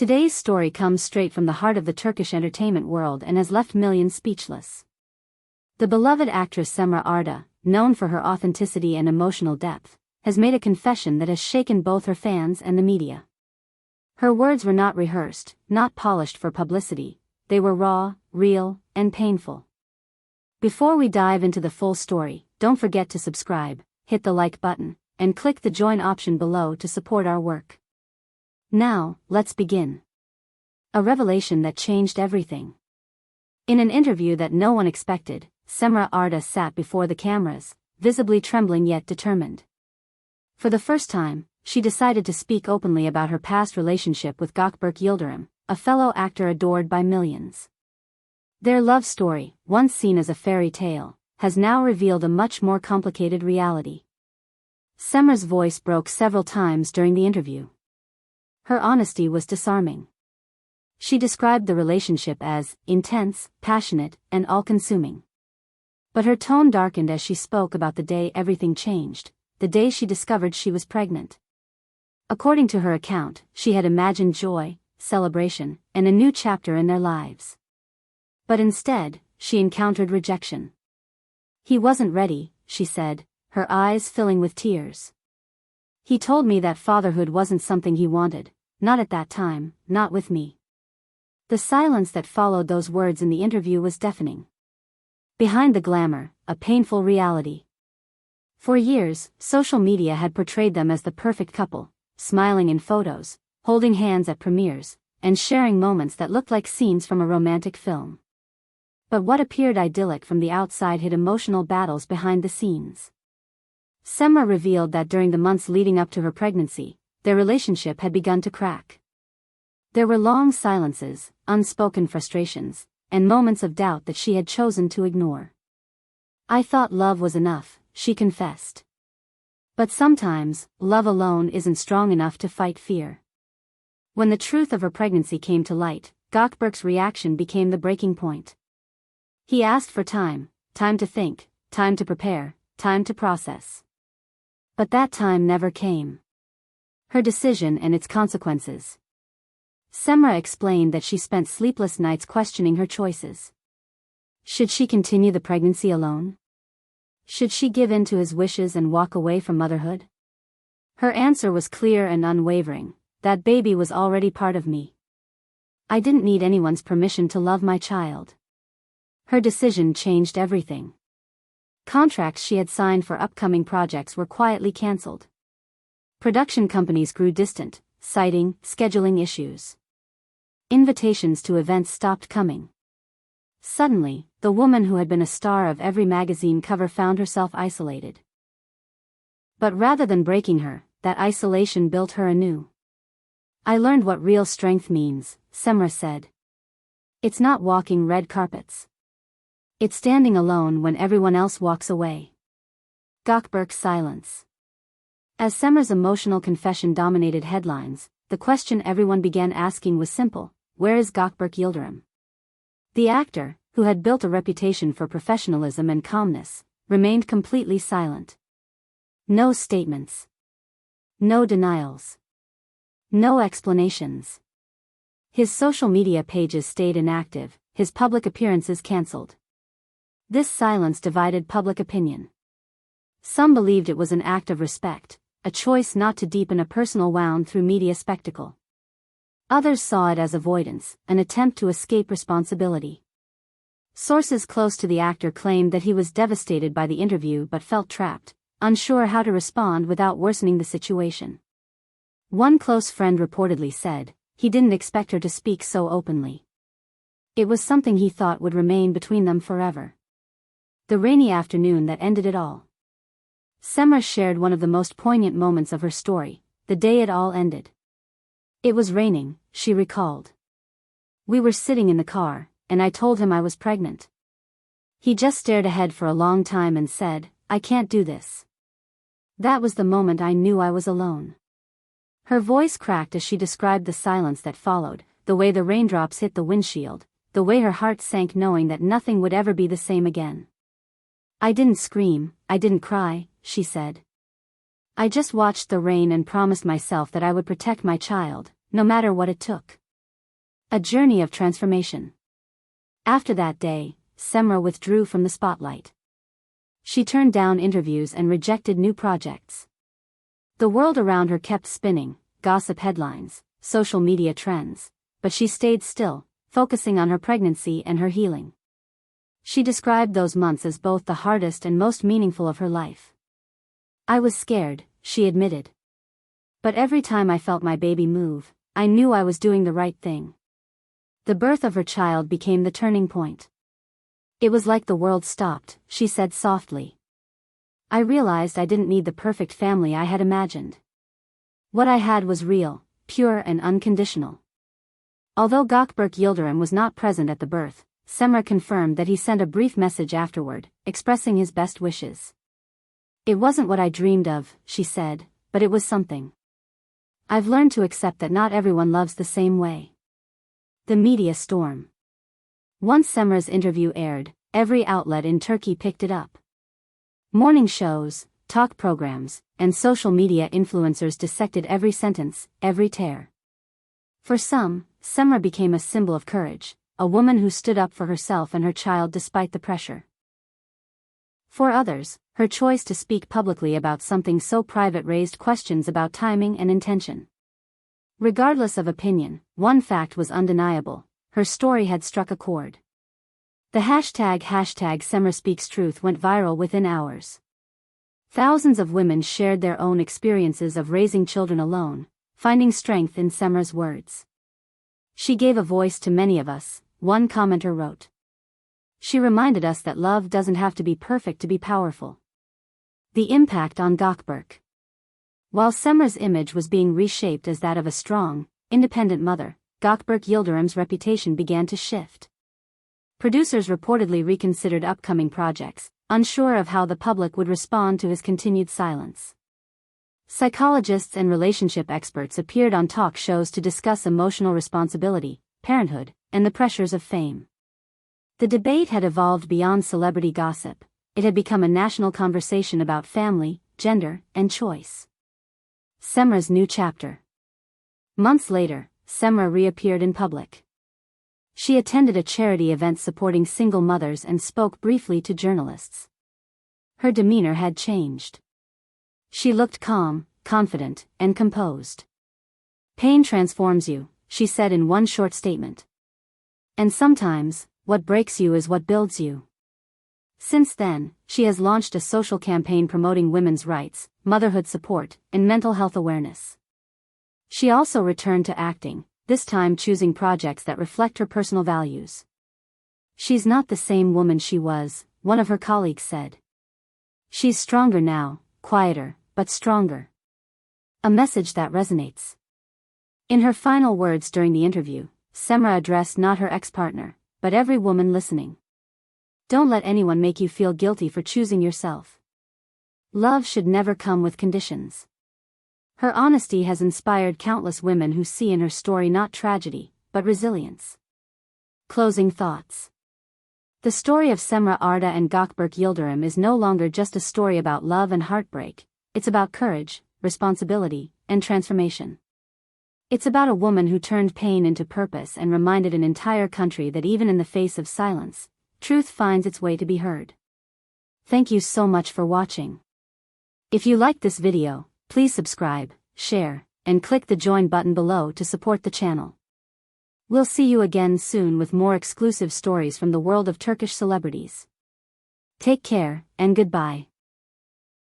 Today's story comes straight from the heart of the Turkish entertainment world and has left millions speechless. The beloved actress Cemre Arda, known for her authenticity and emotional depth, has made a confession that has shaken both her fans and the media. Her words were not rehearsed, not polished for publicity, they were raw, real, and painful. Before we dive into the full story, don't forget to subscribe, hit the like button, and click the join option below to support our work. Now, let's begin. A revelation that changed everything. In an interview that no one expected, Cemre Arda sat before the cameras, visibly trembling yet determined. For the first time, she decided to speak openly about her past relationship with Gökberk Yıldırım, a fellow actor adored by millions. Their love story, once seen as a fairy tale, has now revealed a much more complicated reality. Cemre's voice broke several times during the interview. Her honesty was disarming. She described the relationship as intense, passionate, and all-consuming. But her tone darkened as she spoke about the day everything changed, the day she discovered she was pregnant. According to her account, she had imagined joy, celebration, and a new chapter in their lives. But instead, she encountered rejection. "He wasn't ready," she said, her eyes filling with tears. "He told me that fatherhood wasn't something he wanted, not at that time, not with me." The silence that followed those words in the interview was deafening. Behind the glamour, a painful reality. For years, social media had portrayed them as the perfect couple, smiling in photos, holding hands at premieres, and sharing moments that looked like scenes from a romantic film. But what appeared idyllic from the outside hid emotional battles behind the scenes. Seamra revealed that during the months leading up to her pregnancy, their relationship had begun to crack. There were long silences, unspoken frustrations, and moments of doubt that she had chosen to ignore. "I thought love was enough," she confessed. But sometimes, love alone isn't strong enough to fight fear. When the truth of her pregnancy came to light, Gawkberg's reaction became the breaking point. He asked for time to think, time to prepare, time to process. But that time never came. Her decision and its consequences. Seamra explained that she spent sleepless nights questioning her choices. Should she continue the pregnancy alone? Should she give in to his wishes and walk away from motherhood? Her answer was clear and unwavering: "That baby was already part of me. I didn't need anyone's permission to love my child." Her decision changed everything. Contracts she had signed for upcoming projects were quietly cancelled. Production companies grew distant, citing scheduling issues. Invitations to events stopped coming. Suddenly, the woman who had been a star of every magazine cover found herself isolated. But rather than breaking her, that isolation built her anew. "I learned what real strength means," Seamra said. "It's not walking red carpets. It's standing alone when everyone else walks away." Gawkberg's silence. As Seamra's emotional confession dominated headlines, the question everyone began asking was simple: where is Gökberk Yıldırım? The actor, who had built a reputation for professionalism and calmness, remained completely silent. No statements. No denials. No explanations. His social media pages stayed inactive, his public appearances cancelled. This silence divided public opinion. Some believed it was an act of respect, a choice not to deepen a personal wound through media spectacle. Others saw it as avoidance, an attempt to escape responsibility. Sources close to the actor claimed that he was devastated by the interview but felt trapped, unsure how to respond without worsening the situation. One close friend reportedly said, he didn't expect her to speak so openly. It was something he thought would remain between them forever. The rainy afternoon that ended it all. Seamra shared one of the most poignant moments of her story, the day it all ended. "It was raining," she recalled. "We were sitting in the car, and I told him I was pregnant. He just stared ahead for a long time and said, 'I can't do this.' That was the moment I knew I was alone." Her voice cracked as she described the silence that followed, the way the raindrops hit the windshield, the way her heart sank knowing that nothing would ever be the same again. "I didn't scream, I didn't cry," she said. "I just watched the rain and promised myself that I would protect my child, no matter what it took." A journey of transformation. After that day, Cemre withdrew from the spotlight. She turned down interviews and rejected new projects. The world around her kept spinning, gossip headlines, social media trends, but she stayed still, focusing on her pregnancy and her healing. She described those months as both the hardest and most meaningful of her life. I was scared, she admitted. But every time I felt my baby move, I knew I was doing the right thing. The birth of her child became the turning point. It was like the world stopped, she said softly. I realized I didn't need the perfect family I had imagined. What I had was real, pure and unconditional. Although Gawkberk Yıldırım was not present at the birth, Cemre confirmed that he sent a brief message afterward, expressing his best wishes. It wasn't what I dreamed of, she said, but it was something. I've learned to accept that not everyone loves the same way. The media storm. Once Cemre's interview aired, every outlet in Turkey picked it up. Morning shows, talk programs, and social media influencers dissected every sentence, every tear. For some, Cemre became a symbol of courage, a woman who stood up for herself and her child despite the pressure. For others, her choice to speak publicly about something so private raised questions about timing and intention. Regardless of opinion, one fact was undeniable: her story had struck a chord. The hashtag #CemreSpeaksTruth went viral within hours. Thousands of women shared their own experiences of raising children alone, finding strength in Cemre's words. She gave a voice to many of us, one commenter wrote. She reminded us that love doesn't have to be perfect to be powerful. The impact on Gawkberg. While Cemre's image was being reshaped as that of a strong, independent mother, Gökberk Yıldırım's reputation began to shift. Producers reportedly reconsidered upcoming projects, unsure of how the public would respond to his continued silence. Psychologists and relationship experts appeared on talk shows to discuss emotional responsibility, parenthood, and the pressures of fame. The debate had evolved beyond celebrity gossip. It had become a national conversation about family, gender, and choice. Cemre's new chapter. Months later, Cemre reappeared in public. She attended a charity event supporting single mothers and spoke briefly to journalists. Her demeanor had changed. She looked calm, confident, and composed. "Pain transforms you," she said in one short statement. "And sometimes, what breaks you is what builds you." Since then, she has launched a social campaign promoting women's rights, motherhood support, and mental health awareness. She also returned to acting, this time choosing projects that reflect her personal values. "She's not the same woman she was," one of her colleagues said. "She's stronger now, quieter, but stronger." A message that resonates. In her final words during the interview, Cemre addressed not her ex-partner, but every woman listening. Don't let anyone make you feel guilty for choosing yourself. Love should never come with conditions. Her honesty has inspired countless women who see in her story not tragedy, but resilience. Closing thoughts. The story of Cemre Arda and Gökberk Yıldırım is no longer just a story about love and heartbreak. It's about courage, responsibility, and transformation. It's about a woman who turned pain into purpose and reminded an entire country that even in the face of silence, truth finds its way to be heard. Thank you so much for watching. If you liked this video, please subscribe, share, and click the join button below to support the channel. We'll see you again soon with more exclusive stories from the world of Turkish celebrities. Take care, and goodbye.